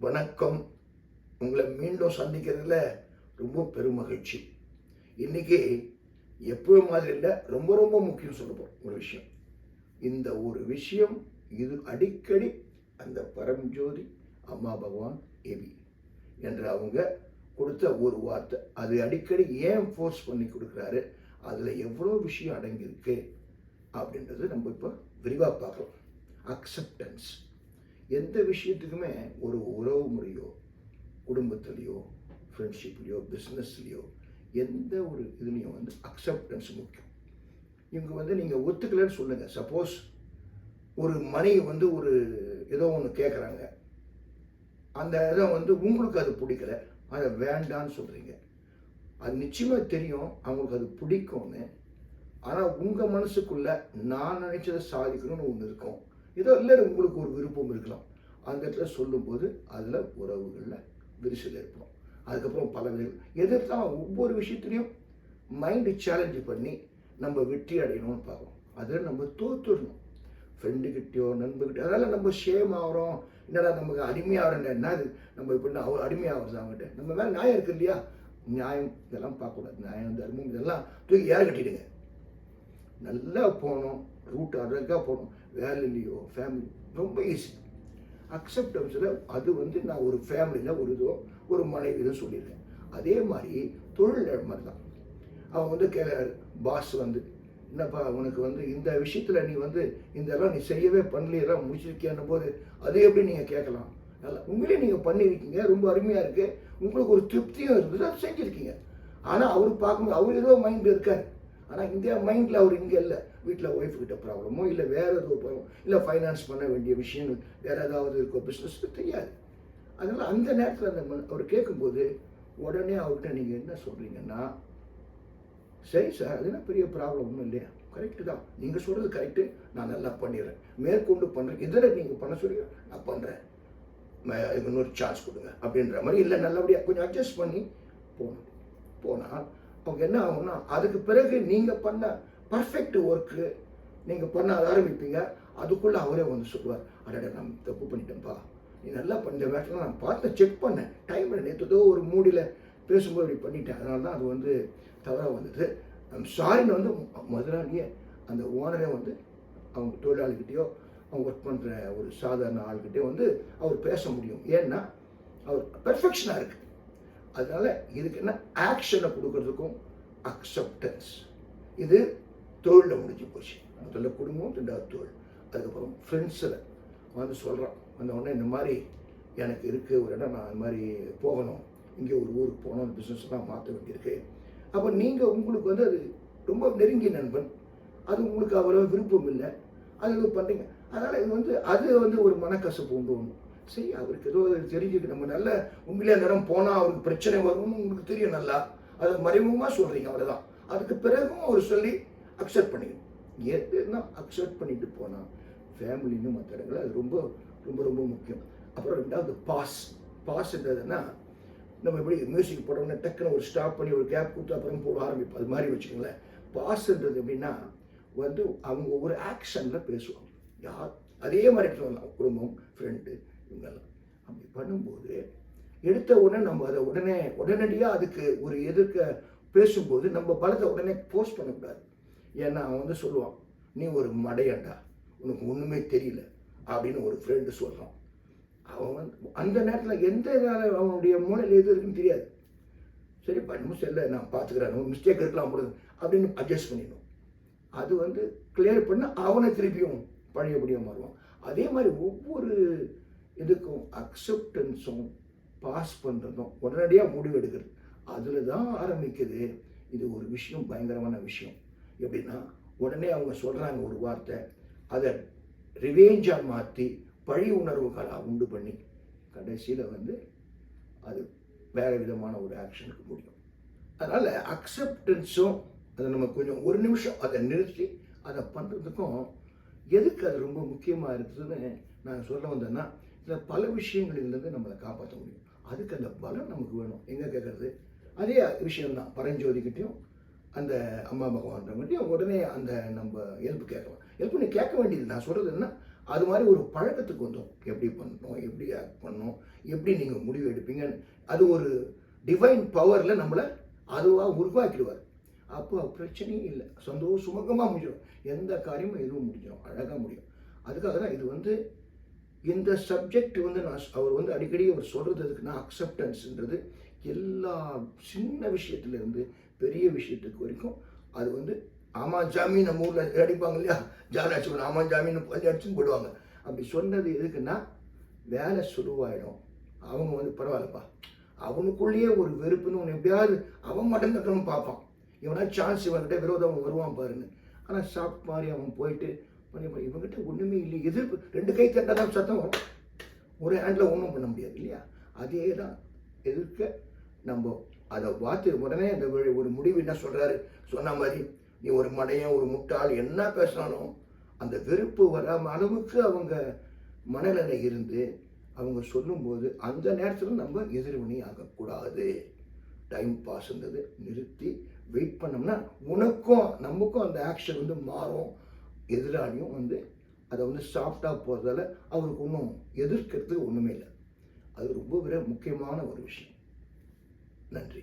வணக்கம். உங்களை மீண்டும் சந்திக்கிறதுல ரொம்ப பெருமகிழ்ச்சி. இன்னைக்கு எப்பவும் மாதிரி இல்லை, ரொம்ப ரொம்ப முக்கியம் சொல்ல போகிறோம் ஒரு விஷயம். இந்த ஒரு விஷயம் இது அடிக்கடி அந்த பரம்ஜோதி அம்மா பகவான் ஏவி என்ற அவங்க கொடுத்த ஒரு வார்த்தை, அது அடிக்கடி ஏன் ஃபோர்ஸ் பண்ணி கொடுக்குறாரு, அதில் எவ்வளோ விஷயம் அடங்கியிருக்கு அப்படின்றது நம்ம இப்போ விரிவாக பார்க்கலாம். அக்செப்டன்ஸ். எந்த விஷயத்துக்குமே ஒரு உறவு முறையோ, குடும்பத்துலேயோ, ஃப்ரெண்ட்ஷிப்லேயோ, பிஸ்னஸ்லேயோ, எந்த ஒரு இதுலேயும் அக்செப்டன்ஸ் முக்கியம். இவங்க நீங்கள் ஒத்துக்கலைன்னு சொல்லுங்கள். சப்போஸ் ஒரு மணி ஒரு ஏதோ ஒன்று கேட்குறாங்க, அந்த இதை உங்களுக்கு அது பிடிக்கல, அதை வேண்டான்னு சொல்கிறீங்க. அது நிச்சயமாக தெரியும் அவங்களுக்கு அது பிடிக்கும்னு. ஆனால் உங்கள் மனசுக்குள்ளே நான் நினச்சதை சாதிக்கணும்னு ஒன்று இருக்கும். ஏதோ இல்லை உங்களுக்கு ஒரு விருப்பம் இருக்கலாம். அந்த இடத்துல சொல்லும்போது அதில் உறவுகளில் விரிசல் ஏற்படும். அதுக்கப்புறம் பல எதிர்த்தாலும் ஒவ்வொரு விஷயத்துலையும் மைண்டு சேலஞ்சு பண்ணி நம்ம வெற்றி அடையணும்னு பார்க்கணும். அதில் நம்ம தோற்றுடணும். ஃப்ரெண்டுக்கிட்டேயோ நண்பர்கிட்டயோ அதனால் நம்ம ஷேம் ஆகிறோம். என்னடா நமக்கு அடிமையாகிறேன், என்ன அது நம்ம இப்படின்னா அவர் அடிமையாகிறது அவங்ககிட்ட. நம்ம மேலே நியாயம் இருக்குது இல்லையா? நியாயம் இதெல்லாம் பார்க்கக்கூடாது. நியாயம் தர்மம் இதெல்லாம் தூக்கி ஏற கட்டிடுங்க. நல்லா போகணும், ரூட் அழகாக போகணும். வேலையிலையோ ஃபேமிலி ரொம்ப ஈஸி. அக்செப்டன்ஸில் அது நான் ஒரு ஃபேமிலியில் ஒரு மனைவி சொல்லிடுறேன். அதே மாதிரி தொழில் மாதிரி தான். அவன் கேட்குறாரு, பாஸ் என்னப்பா உனக்கு இந்த விஷயத்தில் நீ இதெல்லாம் நீ செய்யவே பண்ணலையெல்லாம் முடிச்சிருக்கியான்னும் போது அது எப்படி நீங்கள் கேட்கலாம்? நல்லா உண்மையிலே நீங்கள் பண்ணியிருக்கீங்க, ரொம்ப அருமையாக இருக்குது, உங்களுக்கு ஒரு திருப்தியும் இருந்தது, அது செஞ்சுருக்கீங்க. ஆனால் அவர் பார்க்கும்போது அவர் ஏதோ மைண்ட் இருக்கார். ஆனால் இந்த மைண்டில் அவர் இங்கே இல்லை. வீட்டில் ஒய்ஃப்கிட்ட ப்ராப்ளமோ, இல்லை வேறு ஏதோ ப்ராப்ளம், இல்லை ஃபைனான்ஸ் பண்ண வேண்டிய விஷயங்கள் வேறு ஏதாவது இருக்கோ, பிஸ்னஸ்க்கு தெரியாது. அதனால் அந்த நேரத்தில் அவர் கேட்கும்போது உடனே அவர்கிட்ட நீங்கள் என்ன சொல்கிறீங்கன்னா, சரி சார், அது என்ன பெரிய ப்ராப்ளம் ஒன்றும் இல்லையா, கரெக்டு தான், நீங்கள் சொல்கிறது கரெக்டு, நான் நல்லா பண்ணிடுறேன், மேற்கொண்டு பண்ணுறேன், இதில் நீங்கள் பண்ண சொல்லி நான் பண்ணுறேன், இன்னொரு சான்ஸ் கொடுங்க அப்படின்ற மாதிரி. இல்லை நல்லபடியாக கொஞ்சம் அட்ஜஸ்ட் பண்ணி போனால் அவங்க என்ன ஆகும்னா, அதுக்கு பிறகு நீங்கள் பண்ண பர்ஃபெக்ட் ஒர்க்கு நீங்கள் பண்ண ஆரம்பிப்பீங்க. அதுக்குள்ளே அவரே சொல்லுவார், அடடா நான் தப்பு பண்ணிட்டேன்ப்பா, நீ நல்லா பண்ண வேட்டில் நான் பார்த்து செக் பண்ணேன், டைமில் நேற்றதோ ஒரு மூடியில் பேசும்போது இப்படி பண்ணிட்டேன், அதனால தான் அது தவறாக வந்தது, ஐம் சாரின்னு முதலாளியே அந்த ஓனரே அவங்க தொழிலாளிகிட்டேயோ அவங்க ஒர்க் பண்ணுற ஒரு சாதாரண ஆள்கிட்டே அவர் பேச முடியும். ஏன்னா அவர் பெர்ஃபெக்ஷனாக இருக்குது. அதனால் இதுக்கு என்ன ஆக்ஷனை கொடுக்கறதுக்கும் அக்செப்டன்ஸ். இது தொழிலில் முடிஞ்சு போச்சு. முதல்ல குடும்பம், ரெண்டாவது தொழில், அதுக்கப்புறம் ஃப்ரெண்ட்ஸில் சொல்கிறான். உடனே இந்த மாதிரி எனக்கு இருக்குது ஒரு இடம், நான் இந்த மாதிரி போகணும், இங்கே ஒரு ஊருக்கு போகணும், அந்த பிஸ்னஸ்லாம் மாற்ற வேண்டியிருக்கு. அப்போ நீங்கள் உங்களுக்கு அது ரொம்ப நெருங்கிய நண்பன், அது உங்களுக்கு அவ்வளோ விருப்பம் இல்லை, அது பண்ணுறீங்க. அதனால் இது அது ஒரு மனக்கசப்பு ஒன்று. சரி, அவருக்கு ஏதோ தெரிஞ்சுக்கு நம்ம நல்ல உண்மையிலே அந்த இடம் போனால் அவருக்கு பிரச்சனை வரும்னு உங்களுக்கு தெரியும், நல்லா அதை மறைமுகமாக சொல்கிறீங்க, அவ்வளோதான். அதுக்கு பிறகும் அவர் சொல்லி அக்செப்ட் பண்ணிக்கணும். எதுனா அக்செப்ட் பண்ணிட்டு போனால் ஃபேமிலின்னு மற்ற இடங்கள் அது ரொம்ப ரொம்ப ரொம்ப முக்கியம். அப்புறம் ரெண்டாவது பாஸ்ன்றதுன்னா, நம்ம எப்படி மியூசிக் போட்டோம்னா டக்குன்னு ஒரு ஸ்டாப் பண்ணி ஒரு கேப் கொடுத்து அப்புறம் போட ஆரம்பிப்போம், அது மாதிரி வச்சுக்கோங்களேன். பாஸ்ன்றது எப்படின்னா அவங்க ஒரு ஆக்ஷனில் பேசுவாங்க. யார் அதே மாதிரி சொல்லலாம், குடும்பம், ஃப்ரெண்டு, இவங்கெல்லாம் அப்படி பண்ணும்போது எடுத்த உடனே நம்ம அதை உடனடியாக அதுக்கு ஒரு எதிர்க்க பேசும்போது நம்ம பலத்தை உடனே போஸ்ட் பண்ணக்கூடாது. ஏன்னா அவன் சொல்லுவான், நீ ஒரு மடையாண்டா, உனக்கு ஒன்றுமே தெரியல அப்படின்னு ஒரு ஃப்ரெண்டு சொல்கிறான். அவன் அந்த நேரத்தில் எந்த அவனுடைய மூளையில் எது இருக்குன்னு தெரியாது. சரி பண்ணும், செல்ல நான் பார்த்துக்கிறேன், நம்ம மிஸ்டேக் இருக்கலாம் போடுது அப்படின்னு அட்ஜஸ்ட் பண்ணிடணும். அது கிளியர் பண்ண அவனை திருப்பியும் பழையபடியாக மாறுவான். அதே மாதிரி ஒவ்வொரு இதுக்கும் அக்செப்டன்ஸும் பாஸ் பண்ணுறதும் உடனடியாக முடிவு எடுக்கிறது, அதில் தான் ஆரம்பிக்குது. இது ஒரு விஷயம், பயங்கரமான விஷயம். எப்படின்னா, உடனே அவங்க சொல்கிறாங்க ஒரு வார்த்தை, அதை ரிவேஞ்சாக மாற்றி பழி உணர்வுகளை உண்டு பண்ணி கடைசியில் அது வேறு விதமான ஒரு ஆக்ஷனுக்கு முடியும். அதனால் அக்செப்டன்ஸும் அதை நம்ம கொஞ்சம் ஒரு நிமிஷம் அதை நிறுத்தி அதை பண்ணுறதுக்கும் எதுக்கு அது ரொம்ப முக்கியமாக இருக்குதுன்னு நான் சொல்ல வந்தேன்னா, இதில் பல விஷயங்களிலிருந்து நம்மளை காப்பாற்ற முடியும். அதுக்கு அந்த பலம் நமக்கு வேணும். எங்கே கேட்குறது? அதே விஷயம்தான். பரஞ்சோதிக்கிட்டையும் அந்த அம்மா பகவான்றவங்ககிட்டையும் உடனே அந்த நம்ம ஹெல்ப் கேட்கலாம். ஹெல்ப் நீ கேட்க வேண்டியது, நான் சொல்கிறது என்ன, அது மாதிரி ஒரு பழக்கத்துக்கு வந்தோம். எப்படி பண்ணணும், எப்படி ஆக்ட் பண்ணணும், எப்படி நீங்கள் முடிவு எடுப்பீங்கன்னு அது ஒரு டிவைன் பவரில் நம்மளை அதுவாக உருவாக்கிடுவார். அப்போ பிரச்சனையும் இல்லை, சுமூகமாக முடிஞ்சிடும். எந்த காரியமும் எதுவும் முடிஞ்சிடும், அழகாக முடியும். அதுக்காக தான் இது வந்து இந்த சப்ஜெக்ட் வந்து அவர் அடிக்கடி அவர் சொல்கிறது எதுக்குன்னா, அக்செப்டன்ஸ்ன்றது எல்லா சின்ன விஷயத்துலேருந்து பெரிய விஷயத்துக்கு வரைக்கும் அது ஆமா ஜாமீன் நம்ம ஊரில் அடிப்பாங்க இல்லையா, ஜாமீன் அடிச்சு ஆமா ஜாமீன் பள்ளி அடிச்சுன்னு போடுவாங்க. அப்படி சொன்னது எதுக்குன்னா வேலை சுருவாயிடும். அவங்க பரவாயில்லப்பா, அவனுக்குள்ளேயே ஒரு வெறுப்புன்னு ஒன்று எப்படியாவது அவன் மட்டும் தட்டணும்னு பார்ப்பான். இவனா சான்ஸ் இவன்கிட்ட விரோதம் வருவான் பாருன்னு. ஆனால் சாப்பிட் மாதிரி அவன் போயிட்டு இவங்ககிட்ட ஒன்றுமே இல்லை, எதிர்ப்பு 2 கை தட்டாதான் சத்தம் வரும், ஒரு ஹேண்டில் ஒன்றும் பண்ண முடியாது இல்லையா. அதே தான் எதிர்க்க நம்ம அதை பார்த்து உடனே அந்த ஒரு முடிவு என்ன சொல்கிறாரு, சொன்ன மாதிரி நீ ஒரு மடையன் ஒரு முட்டாள் என்ன பேசினாலும் அந்த வெறுப்பு வராம அளவுக்கு அவங்க மனநிலை இருந்து அவங்க சொல்லும்போது அந்த நேரத்தில் நம்ம எதிர்வினை ஆகக்கூடாது. டைம் பாஸ்ன்றது நிறுத்தி வெயிட் பண்ணோம்னா உனக்கும் நமக்கும் அந்த ஆக்ஷன் மாறும். எதிராளியும் அதை சாஃப்டாக போகிறதால அவருக்கு ஒன்றும் எதிர்க்கிறதுக்கு ஒன்றுமே இல்லை. அது ரொம்ப முக்கியமான ஒரு விஷயம். நன்றி.